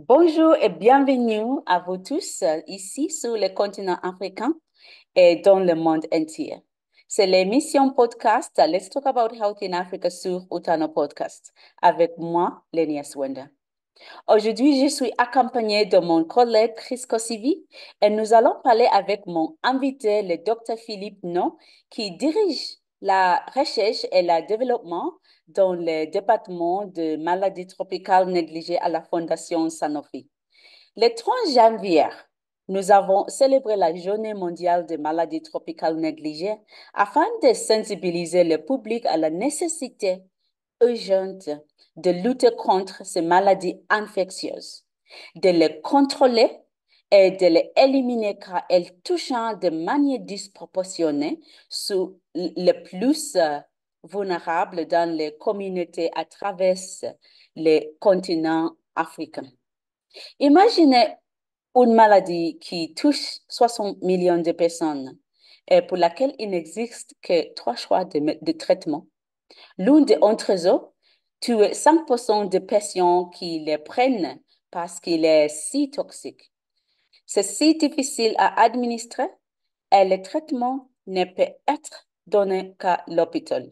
Bonjour et bienvenue à vous tous ici sur le continent africain et dans le monde entier. C'est l'émission podcast Let's Talk About Health in Africa sur Utano Podcast avec moi, Lenia Swenda. Aujourd'hui, je suis accompagnée de mon collègue Chris Kosivi et nous allons parler avec mon invité, le Dr Philippe No, qui dirige la recherche et le développement dans le département de maladies tropicales négligées à la Fondation Sanofi. Le 30 janvier, nous avons célébré la Journée mondiale des maladies tropicales négligées afin de sensibiliser le public à la nécessité urgente de lutter contre ces maladies infectieuses, de les contrôler et de les éliminer car elles touchent de manière disproportionnée sur les plus vulnérables dans les communautés à travers les continents africains. Imaginez une maladie qui touche 60 millions de personnes et pour laquelle il n'existe que trois choix de traitement. L'une d'entre eux tue 5% des patients qui les prennent parce qu'il est si toxique. C'est si difficile à administrer et le traitement ne peut être donné qu'à l'hôpital.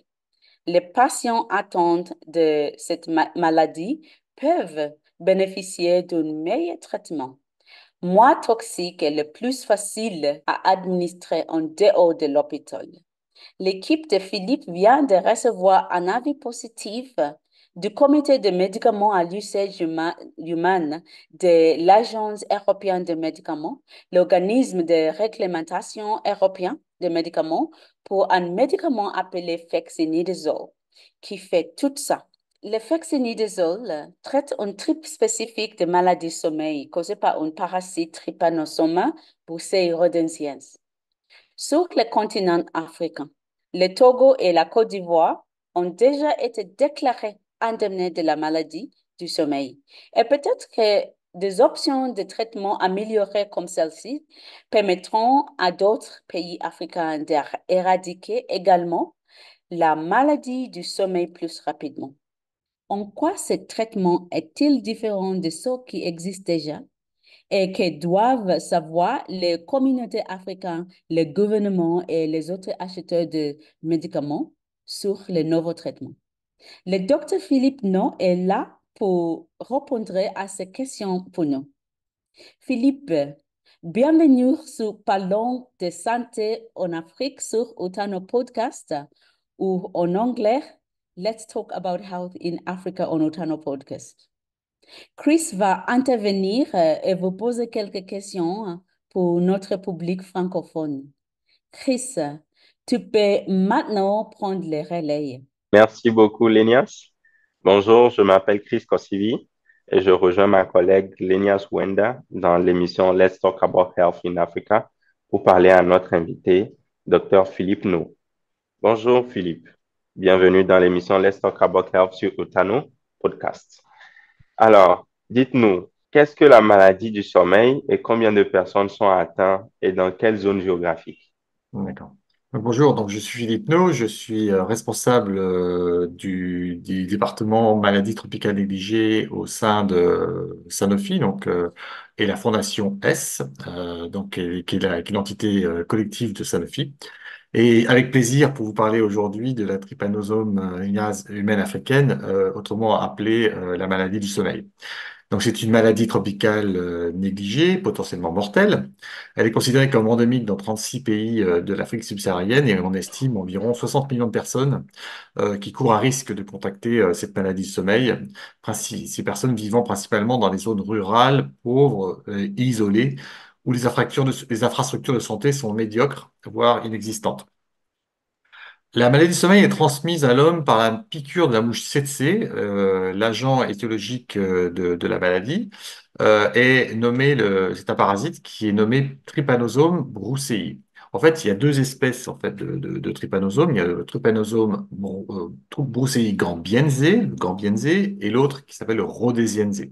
Les patients atteints de cette maladie peuvent bénéficier d'un meilleur traitement, moins toxique et le plus facile à administrer en dehors de l'hôpital. L'équipe de Philippe vient de recevoir un avis positif du Comité de médicaments à l'usage humain de l'Agence européenne des médicaments, l'organisme de réglementation européen des médicaments, pour un médicament appelé fexinidazole, qui fait tout ça. Le fexinidazole traite un type spécifique de maladie sommeil causée par un parasite Trypanosoma brucei-rhodesiensis. Sur le continent africain, le Togo et la Côte d'Ivoire ont déjà été déclarés indemnes de la maladie du sommeil. Et peut-être que des options de traitement améliorées comme celle-ci permettront à d'autres pays africains d'éradiquer également la maladie du sommeil plus rapidement. En quoi ce traitement est-il différent de ceux qui existent déjà? Et que doivent savoir les communautés africaines, les gouvernements et les autres acheteurs de médicaments sur les nouveaux traitements. Le docteur Philippe No est là pour répondre à ces questions pour nous. Philippe, bienvenue sur Parlons de santé en Afrique sur Utano Podcast ou en anglais, Let's Talk About Health in Africa on Utano Podcast. Chris va intervenir et vous poser quelques questions pour notre public francophone. Chris, tu peux maintenant prendre le relais. Merci beaucoup, Lénias. Bonjour, je m'appelle Chris Kosivi et je rejoins ma collègue Lénias Wenda dans l'émission Let's Talk About Health in Africa pour parler à notre invité, Dr. Philippe Nou. Bonjour, Philippe. Bienvenue dans l'émission Let's Talk About Health sur Utano Podcast. Alors, dites-nous, qu'est-ce que la maladie du sommeil et combien de personnes sont atteintes et dans quelle zone géographique? D'accord. Bonjour, donc je suis Philippe No, je suis responsable du département maladies tropicales négligées au sein de Sanofi, et la fondation S, qui est l'entité collective de Sanofi. Et avec plaisir pour vous parler aujourd'hui de la trypanosome humaine africaine, autrement appelée la maladie du sommeil. Donc, c'est une maladie tropicale négligée, potentiellement mortelle. Elle est considérée comme endémique dans 36 pays de l'Afrique subsaharienne et on estime environ 60 millions de personnes qui courent un risque de contracter cette maladie du sommeil. Ces personnes vivant principalement dans les zones rurales, pauvres et isolées, où les infrastructures de santé sont médiocres, voire inexistantes. La maladie du sommeil est transmise à l'homme par la piqûre de la mouche tsetse, l'agent étiologique de la maladie, c'est un parasite qui est nommé Trypanosome brucei. En fait, il y a deux espèces en fait de trypanosome. Il y a le Trypanosome brucei gambiense, le gambiense, et l'autre qui s'appelle le rhodesiense.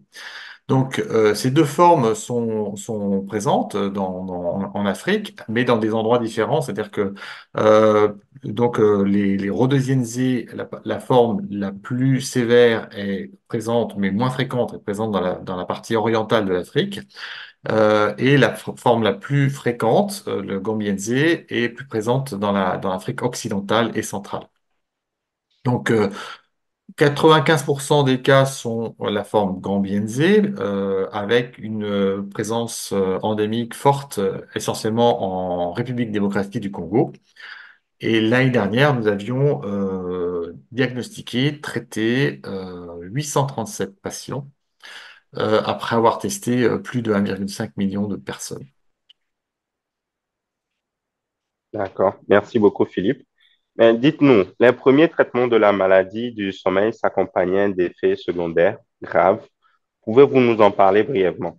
Donc, ces deux formes sont présentes en Afrique, mais dans des endroits différents. C'est-à-dire que euh, les rhodesienses, la forme la plus sévère est présente, mais moins fréquente, est présente dans la partie orientale de l'Afrique. Et la forme la plus fréquente, le gambiense, est plus présente dans l'Afrique occidentale et centrale. Donc, 95% des cas sont la forme gambiense, avec une présence endémique forte, essentiellement en République démocratique du Congo. Et l'année dernière, nous avions diagnostiqué, traité 837 patients, après avoir testé plus de 1,5 million de personnes. D'accord. Merci beaucoup, Philippe. Mais dites-nous, les premiers traitements de la maladie du sommeil s'accompagnaient d'effets secondaires graves. Pouvez-vous nous en parler brièvement?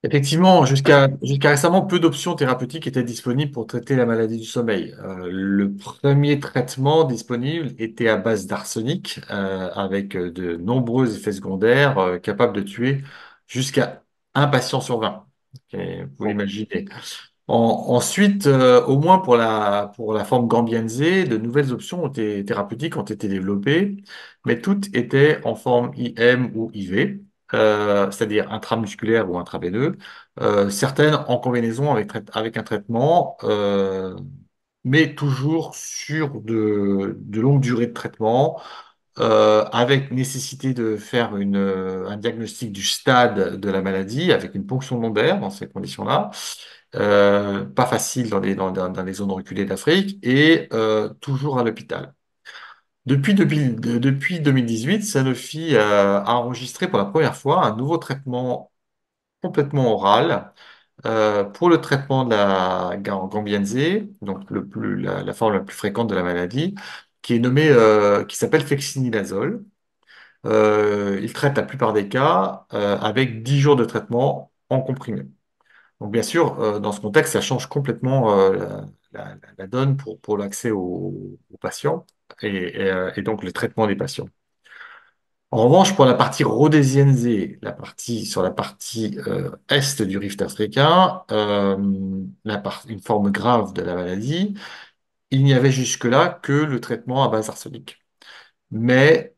Effectivement, jusqu'à récemment, peu d'options thérapeutiques étaient disponibles pour traiter la maladie du sommeil. Le premier traitement disponible était à base d'arsenic, avec de nombreux effets secondaires, capables de tuer jusqu'à un patient sur 20. Ok, vous Oh, l'imaginez. Ensuite, au moins pour la forme gambiense, de nouvelles options thérapeutiques ont été développées, mais toutes étaient en forme IM ou IV, c'est-à-dire intramusculaire ou intraveineux, certaines en combinaison avec un traitement, mais toujours sur de longues durées de traitement, avec nécessité de faire un diagnostic du stade de la maladie avec une ponction lombaire dans ces conditions-là. Pas facile dans les zones reculées d'Afrique et toujours à l'hôpital. Depuis 2018, Sanofi a enregistré pour la première fois un nouveau traitement complètement oral pour le traitement de la gambiense, donc la forme la plus fréquente de la maladie, qui s'appelle fexinilazole. Il traite la plupart des cas avec 10 jours de traitement en comprimé. Donc bien sûr, dans ce contexte, ça change complètement la donne pour l'accès aux patients et donc le traitement des patients. En revanche, pour la partie rhodesiense, sur la partie est du rift africain, une forme grave de la maladie, il n'y avait jusque-là que le traitement à base arsenic. Mais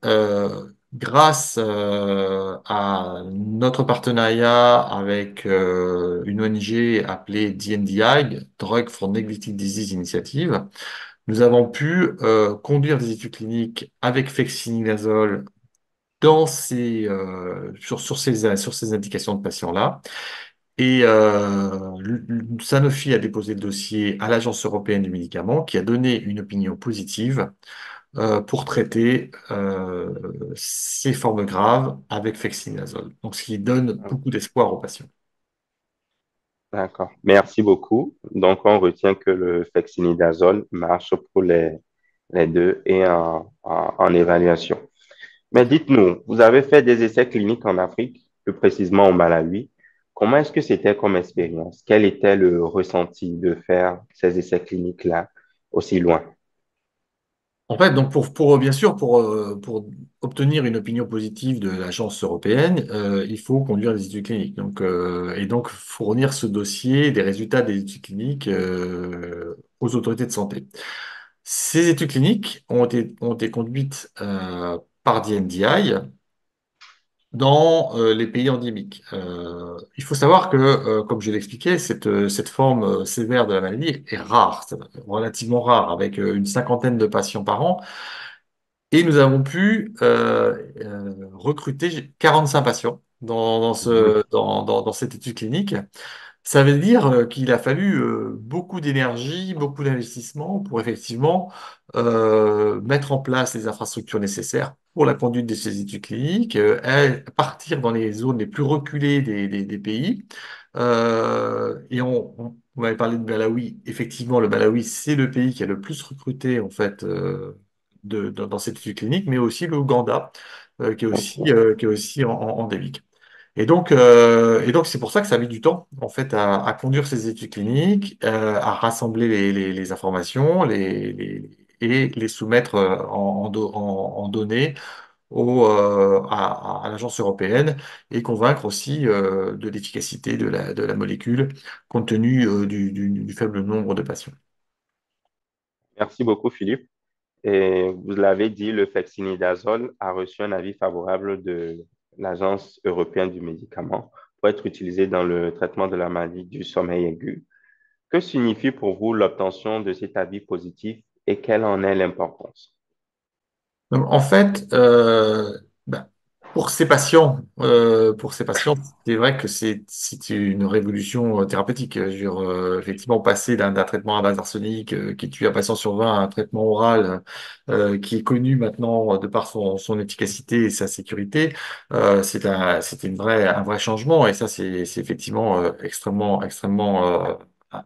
grâce à notre partenariat avec une ONG appelée DNDi, Drug for Neglected Disease Initiative, nous avons pu conduire des études cliniques avec fexinilazole sur ces indications de patients-là. Et Sanofi a déposé le dossier à l'Agence européenne du médicament qui a donné une opinion positive pour traiter ces formes graves avec fexinazole. Donc, ce qui donne beaucoup d'espoir aux patients. d'accord. Merci beaucoup. Donc, on retient que le fexinidazole marche pour les deux et en évaluation. Mais dites-nous, vous avez fait des essais cliniques en Afrique, plus précisément au Malawi. Comment est-ce que c'était comme expérience? Quel était le ressenti de faire ces essais cliniques-là aussi loin? En fait, donc bien sûr, pour obtenir une opinion positive de l'agence européenne, il faut conduire des études cliniques. Et donc fournir ce dossier des résultats des études cliniques aux autorités de santé. Ces études cliniques ont été conduites par DNDi dans les pays endémiques. Il faut savoir que, comme je l'expliquais, cette forme sévère de la maladie est rare, c'est relativement rare, avec une cinquantaine de patients par an. Et nous avons pu recruter 45 patients Mhm. dans cette étude clinique. Ça veut dire qu'il a fallu beaucoup d'énergie, beaucoup d'investissement pour effectivement mettre en place les infrastructures nécessaires pour la conduite de ces études cliniques, partir dans les zones les plus reculées des pays. On m'avait parlé de Malawi. Effectivement, le Malawi, c'est le pays qui a le plus recruté en fait dans cette étude clinique, mais aussi l'Ouganda, OK. qui est aussi endémique. Et donc, c'est pour ça que ça a mis du temps, en fait, à conduire ces études cliniques, à rassembler les informations et les soumettre en données à l'agence européenne et convaincre aussi de l'efficacité de la molécule compte tenu du faible nombre de patients. Merci beaucoup, Philippe. Et vous l'avez dit, le flexinidazole a reçu un avis favorable de l'Agence européenne du médicament pour être utilisé dans le traitement de la maladie du sommeil aigu. Que signifie pour vous l'obtention de cet avis positif et quelle en est l'importance? Donc, en fait, ben, pour ces patients, c'est vrai que c'est une révolution thérapeutique. Je veux dire, effectivement, passer d'un traitement à base d'arsenic qui tue un patient sur 20 à un traitement oral qui est connu maintenant de par son efficacité et sa sécurité, c'est un vrai changement et ça, c'est effectivement extrêmement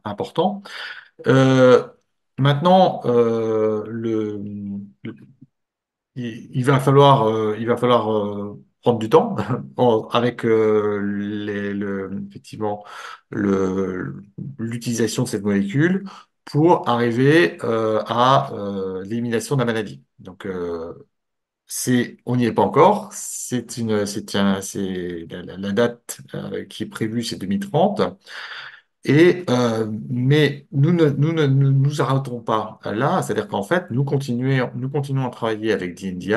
important. Euh, maintenant, il va falloir prendre du temps avec effectivement l'utilisation de cette molécule pour arriver à l'élimination de la maladie. Donc, on n'y est pas encore. La date qui est prévue, c'est 2030. Mais nous nous arrêtons pas là, c'est-à-dire qu'en fait, nous continuons à travailler avec DNDi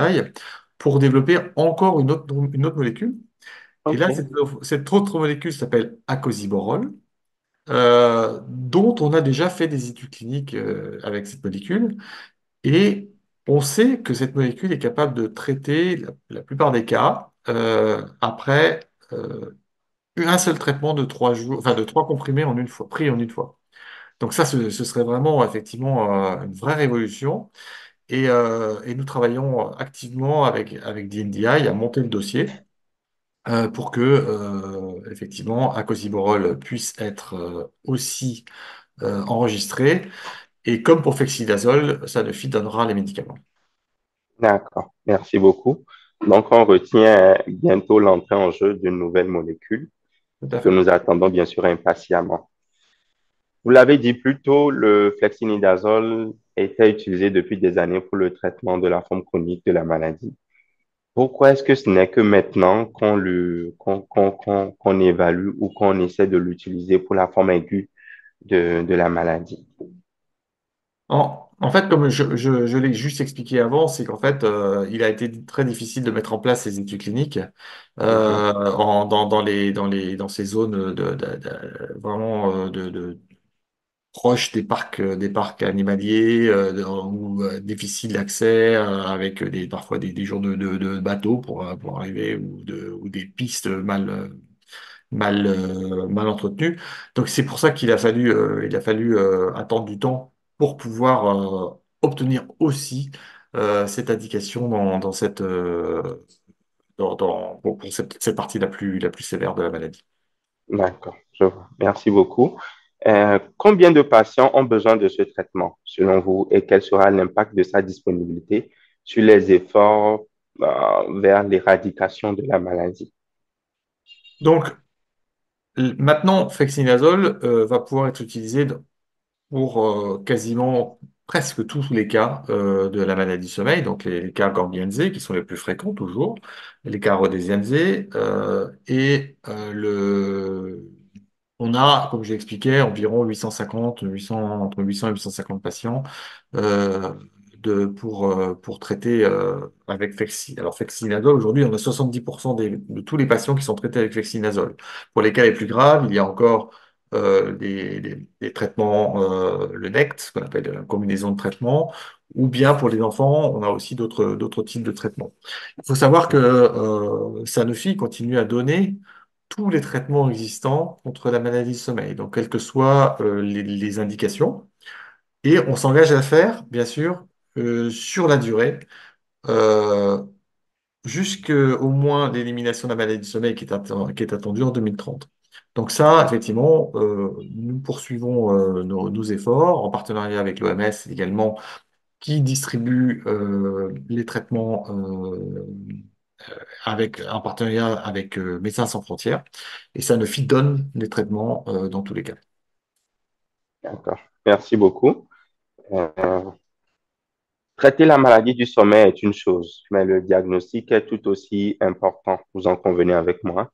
pour développer encore une autre molécule. Et là, OK, cette autre molécule s'appelle acoziborol, dont on a déjà fait des études cliniques avec cette molécule. Et on sait que cette molécule est capable de traiter la plupart des cas après un seul traitement de 3 jours, enfin de 3 comprimés en une fois, pris en une fois. Donc ça, ce serait vraiment effectivement une vraie révolution. Et nous travaillons activement avec DNDi à monter le dossier pour que effectivement Acosiborol puisse être aussi enregistré. Et comme pour Fexidazole, Sanofi donnera les médicaments. d'accord. Merci beaucoup. Donc, on retient bientôt l'entrée en jeu d'une nouvelle molécule Tout à que fait. nous attendons bien sûr impatiemment. Vous l'avez dit plus tôt, le flexinidazole était utilisé depuis des années pour le traitement de la forme chronique de la maladie. Pourquoi est-ce que ce n'est que maintenant qu'on évalue ou qu'on essaie de l'utiliser pour la forme aiguë de la maladie? En fait, comme je l'ai juste expliqué avant, c'est qu'en fait, il a été très difficile de mettre en place ces études cliniques Mhm. dans ces zones vraiment proches des parcs animaliers ou difficiles d'accès avec parfois des jours de bateau pour arriver ou des pistes mal entretenu. Donc c'est pour ça il a fallu attendre du temps pour pouvoir obtenir aussi cette indication pour cette partie la plus sévère de la maladie. D'accord, je vois. Merci beaucoup. Combien de patients ont besoin de ce traitement, selon vous, et quel sera l'impact de sa disponibilité sur les efforts, vers l'éradication de la maladie? Donc maintenant, fexinazole va pouvoir être utilisé pour quasiment presque tous les cas de la maladie du sommeil, donc les cas Gorgiense qui sont les plus fréquents toujours, les cas Rhodesiense on a, comme j'ai expliqué, environ 800, entre 800 et 850 patients euh, pour traiter avec Alors, fexinazole, aujourd'hui, on a 70% de tous les patients qui sont traités avec fexinazole. Pour les cas les plus graves, il y a encore des traitements, le NECT, ce qu'on appelle la combinaison de traitements, ou bien pour les enfants, on a aussi d'autres types de traitements. Il faut savoir que Sanofi continue à donner tous les traitements existants contre la maladie du sommeil, donc quelles que soient les indications. Et on s'engage à le faire, bien sûr, sur la durée, euh, jusqu'au moins l'élimination de la maladie du sommeil qui est attendue en 2030. Donc ça, effectivement, nous poursuivons nos efforts en partenariat avec l'OMS également, qui distribue les traitements en partenariat avec Médecins sans frontières. Et Sanofi donne les traitements dans tous les cas. D'accord. Merci beaucoup. Euh, Traiter la maladie du sommeil est une chose, mais le diagnostic est tout aussi important. Vous en convenez avec moi.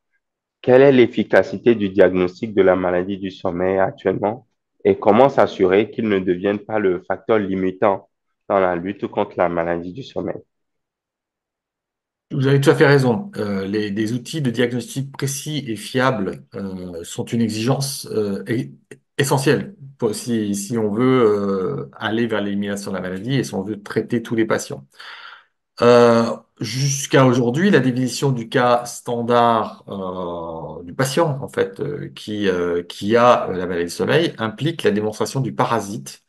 Quelle est l'efficacité du diagnostic de la maladie du sommeil actuellement et comment s'assurer qu'il ne devienne pas le facteur limitant dans la lutte contre la maladie du sommeil? Vous avez tout à fait raison. Des outils de diagnostic précis et fiables sont une exigence essentielle si on veut aller vers l'élimination de la maladie et si on veut traiter tous les patients. Jusqu'à aujourd'hui, la définition du cas standard du patient, en fait, qui a la maladie du sommeil, implique la démonstration du parasite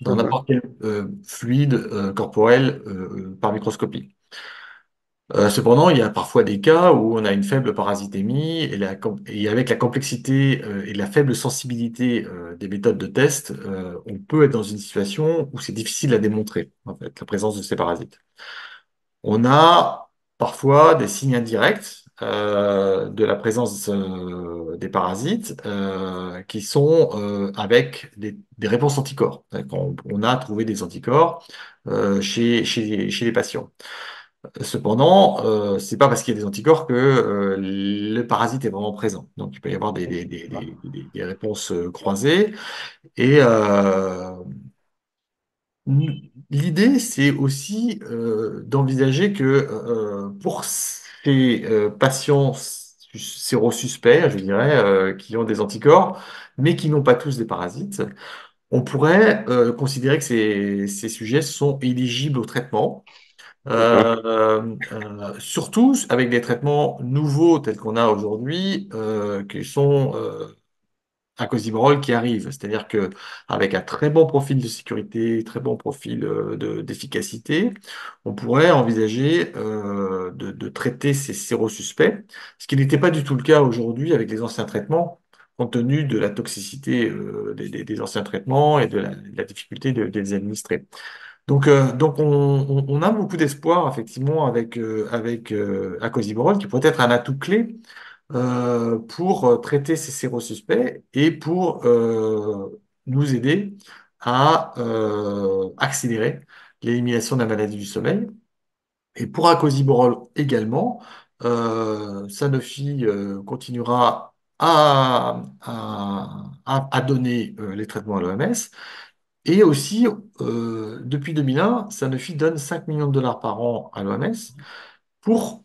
dans Mhm. n'importe quel fluide corporel par microscopie. Cependant, il y a parfois des cas où on a une faible parasitémie et avec la complexité et la faible sensibilité des méthodes de test, on peut être dans une situation où c'est difficile à démontrer, en fait, la présence de ces parasites. On a parfois des signes indirects de la présence des parasites qui sont avec des réponses anticorps. On a trouvé des anticorps chez les patients. Cependant, c'est pas parce qu'il y a des anticorps que le parasite est vraiment présent. Donc, il peut y avoir des réponses croisées. Et l'idée, c'est aussi d'envisager que pour ces patients sérosuspects, je dirais, qui ont des anticorps, mais qui n'ont pas tous des parasites, on pourrait considérer que ces sujets sont éligibles au traitement. Mhm. Surtout avec des traitements nouveaux tels qu'on a aujourd'hui, qui sont acozibrol qui arrive. C'est-à-dire que avec un très bon profil de sécurité, très bon profil d'efficacité, on pourrait envisager de traiter ces sérosuspects, ce qui n'était pas du tout le cas aujourd'hui avec les anciens traitements, compte tenu de la toxicité des anciens traitements et de la difficulté de les administrer. Donc on a beaucoup d'espoir effectivement avec acozibrol, qui pourrait être un atout clé pour traiter ces sérosuspects et pour nous aider à accélérer l'élimination de la maladie du sommeil. Et pour acozibrol également, Sanofi continuera à donner les traitements à l'OMS. Et aussi, depuis 2001, Sanofi donne 5 millions de dollars par an à l'OMS pour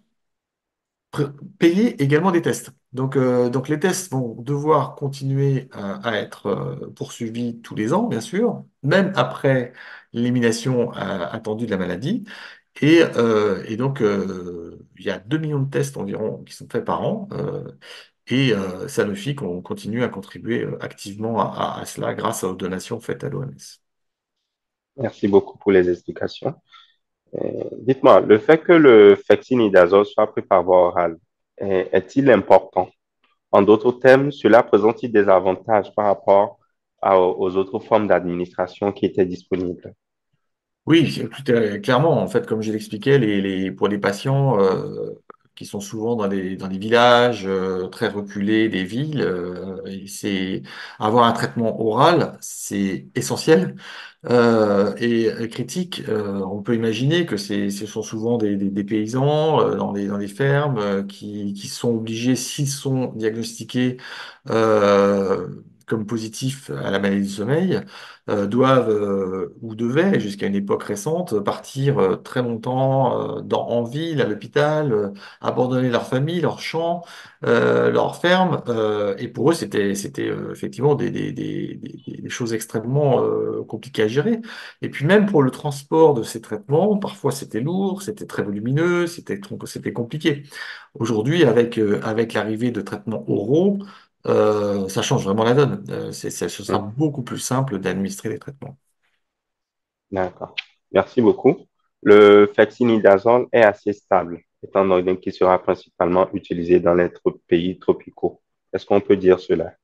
payer également des tests. Donc les tests vont devoir continuer à être poursuivis tous les ans, bien sûr, même après l'élimination attendue de la maladie. Et donc, il y a 2 millions de tests environ qui sont faits par an. Et Sanofi continue à contribuer activement à cela grâce aux donations faites à l'OMS. Merci beaucoup pour les explications. Dites-moi, le fait que le fexinidazole soit pris par voie orale est-il important? En d'autres termes, cela présente-t-il des avantages par rapport aux autres formes d'administration qui étaient disponibles? Oui, clairement, en fait, comme je l'expliquais, pour les patients qui sont souvent dans des villages très reculés des villes, avoir un traitement oral, c'est essentiel et critique. On peut imaginer que ce sont souvent des paysans dans des fermes qui sont obligés, s'ils sont diagnostiqués euh, comme positifs à la maladie du sommeil, doivent ou devaient, jusqu'à une époque récente, partir très longtemps en ville, à l'hôpital, abandonner leur famille, leur champ, leur ferme. Et pour eux, c'était effectivement des choses extrêmement compliquées à gérer. Et puis même pour le transport de ces traitements, parfois c'était lourd, c'était très volumineux, c'était compliqué. Aujourd'hui, avec l'arrivée de traitements oraux, ça change vraiment la donne. Ce sera Mhm. beaucoup plus simple d'administrer les traitements. D'accord. Merci beaucoup. Le fexinidazole est assez stable, étant donné qu'il sera principalement utilisé dans les pays tropicaux. Est-ce qu'on peut dire cela?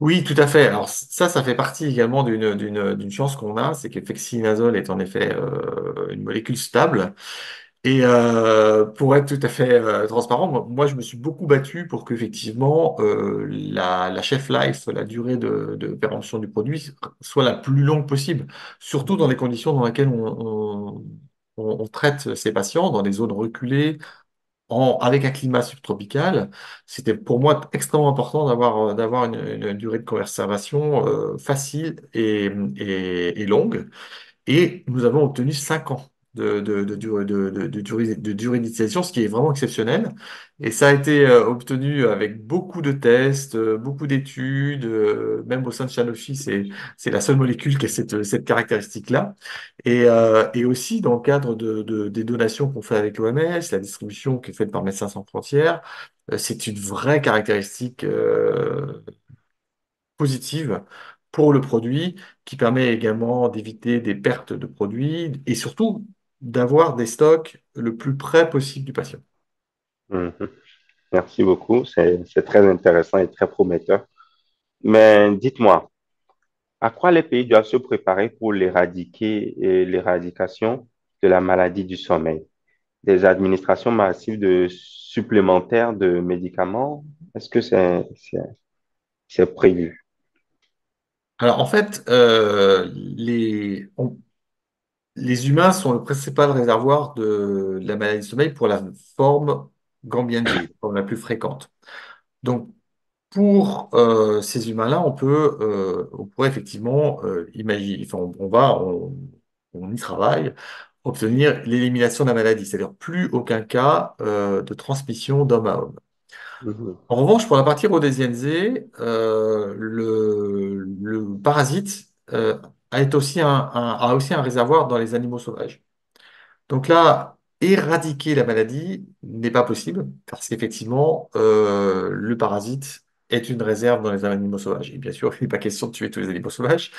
Oui, tout à fait. Alors ça fait partie également d'une chance qu'on a, c'est que le fexinazole est en effet une molécule stable. Et pour être tout à fait transparent, moi, je me suis beaucoup battu pour qu'effectivement la shelf life, la durée de péremption du produit, soit la plus longue possible, surtout dans les conditions dans lesquelles on traite ces patients, dans des zones reculées, avec un climat subtropical. C'était pour moi extrêmement important d'avoir une durée de conservation facile et longue. Et nous avons obtenu 5 ans de durée d'utilisation, ce qui est vraiment exceptionnel. Et ça a été obtenu avec beaucoup de tests, beaucoup d'études, même au sein de Sanofi, c'est la seule molécule qui a cette caractéristique-là. Et aussi dans le cadre des donations qu'on fait avec l'OMS, la distribution qui est faite par Médecins sans frontières, c'est une vraie caractéristique positive pour le produit, qui permet également d'éviter des pertes de produits et surtout d'avoir des stocks le plus près possible du patient. Mhm. Merci beaucoup. C'est très intéressant et très prometteur. Mais dites-moi, à quoi les pays doivent se préparer pour l'éradication de la maladie du sommeil? Des administrations massives de supplémentaires de médicaments? Est-ce que c'est prévu? Alors en fait, les humains sont le principal réservoir de la maladie du sommeil pour la forme Guillain-Barré, la forme la plus fréquente. Donc pour ces humains-là, on pourrait effectivement imaginer, enfin, on y travaille, obtenir l'élimination de la maladie, c'est-à-dire plus aucun cas de transmission d'homme à homme. Mhm, En revanche, pour la partie rhodesiense, le parasite a aussi un réservoir dans les animaux sauvages. Donc là, éradiquer la maladie n'est pas possible parce qu'effectivement, le parasite est une réserve dans les animaux sauvages. Et bien sûr, il n'est pas question de tuer tous les animaux sauvages.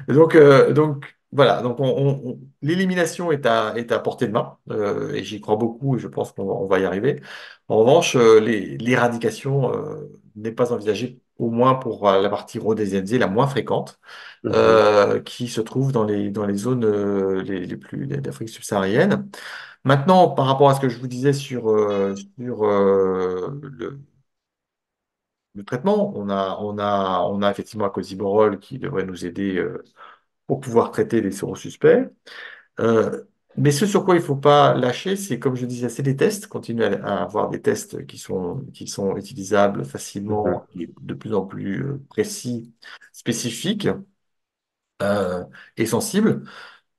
Donc voilà, l'élimination est à portée de main et j'y crois beaucoup et je pense on va y arriver. En revanche, l'éradication n'est pas envisagée, au moins pour la partie rhodesiense, la moins fréquente, mhm. qui se trouve dans les zones les plus d'Afrique subsaharienne. Maintenant, par rapport à ce que je vous disais sur le traitement, on a effectivement un cosiborol qui devrait nous aider pour pouvoir traiter les sérosuspects. Euh, mais ce sur quoi il ne faut pas lâcher, c'est comme je disais, c'est des tests, continuer à avoir des tests qui sont utilisables Mhm. facilement et de plus en plus précis, spécifiques euh, et sensibles.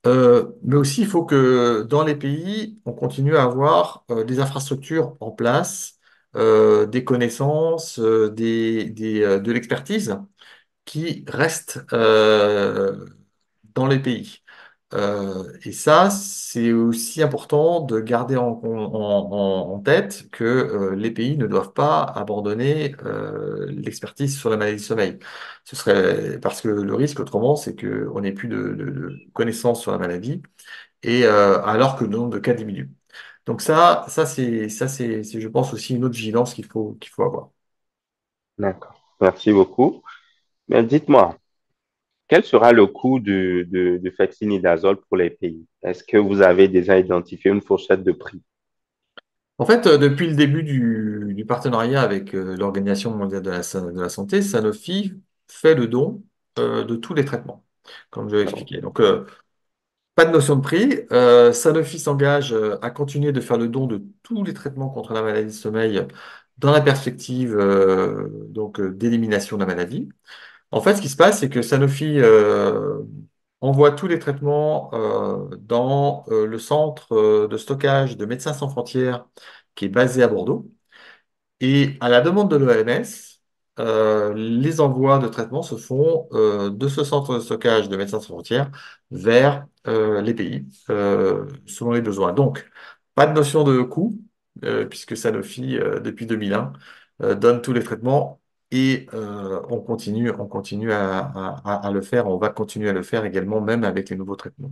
Mais aussi, il faut que dans les pays, on continue à avoir des infrastructures en place, des connaissances, de l'expertise qui restent dans les pays. Et ça, c'est aussi important de garder en tête que les pays ne doivent pas abandonner l'expertise sur la maladie du sommeil. Ce serait parce que le risque autrement, c'est qu'on n'ait plus de connaissances sur la maladie, et alors que le nombre de cas diminue. Donc je pense aussi une autre vigilance qu'il faut avoir. D'accord. Merci beaucoup. Mais dites-moi, quel sera le coût de fexinidazole pour les pays? Est-ce que vous avez déjà identifié une fourchette de prix? En fait, depuis le début du partenariat avec l'Organisation mondiale de la santé, Sanofi fait le don de tous les traitements, comme je l'ai expliqué. Donc, pas de notion de prix. Sanofi s'engage à continuer de faire le don de tous les traitements contre la maladie du sommeil dans la perspective d'élimination de la maladie. En fait, ce qui se passe, c'est que Sanofi envoie tous les traitements dans le centre de stockage de Médecins sans frontières qui est basé à Bordeaux. Et à la demande de l'OMS, les envois de traitement se font de ce centre de stockage de Médecins sans frontières vers les pays selon les besoins. Donc, pas de notion de coût, puisque Sanofi, depuis 2001, donne tous les traitements et on continue à le faire. On va continuer à le faire également, même avec les nouveaux traitements.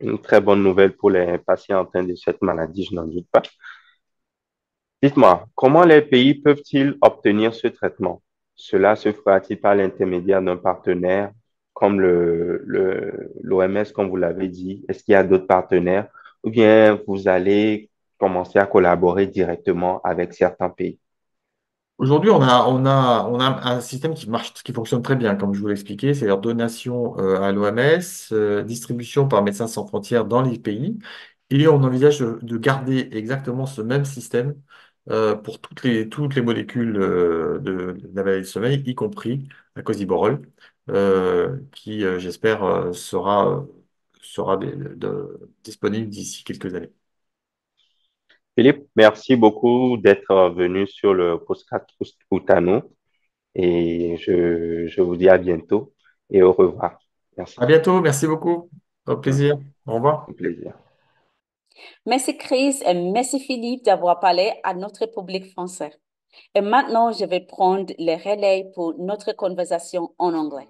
Une très bonne nouvelle pour les patients atteints de cette maladie, je n'en doute pas. Dites-moi, comment les pays peuvent-ils obtenir ce traitement? Cela se fera-t-il par l'intermédiaire d'un partenaire comme l'OMS, comme vous l'avez dit? Est-ce qu'il y a d'autres partenaires ou bien vous allez commencer à collaborer directement avec certains pays? Aujourd'hui, on a un système qui marche, qui fonctionne très bien, comme je vous l'ai expliqué, c'est-à-dire donation à l'OMS, distribution par Médecins sans frontières dans les pays. Et on envisage de garder exactement ce même système pour toutes les molécules de la maladie du sommeil, y compris la cosiborole, qui, j'espère, disponible d'ici quelques années. Philippe, merci beaucoup d'être venu sur le podcast Outano et je vous dis à bientôt et au revoir. À Merci. bientôt, merci beaucoup. Au plaisir. Au revoir. Un plaisir. Merci Chris et merci Philippe d'avoir parlé à notre public français. Et maintenant, je vais prendre les relais pour notre conversation en anglais.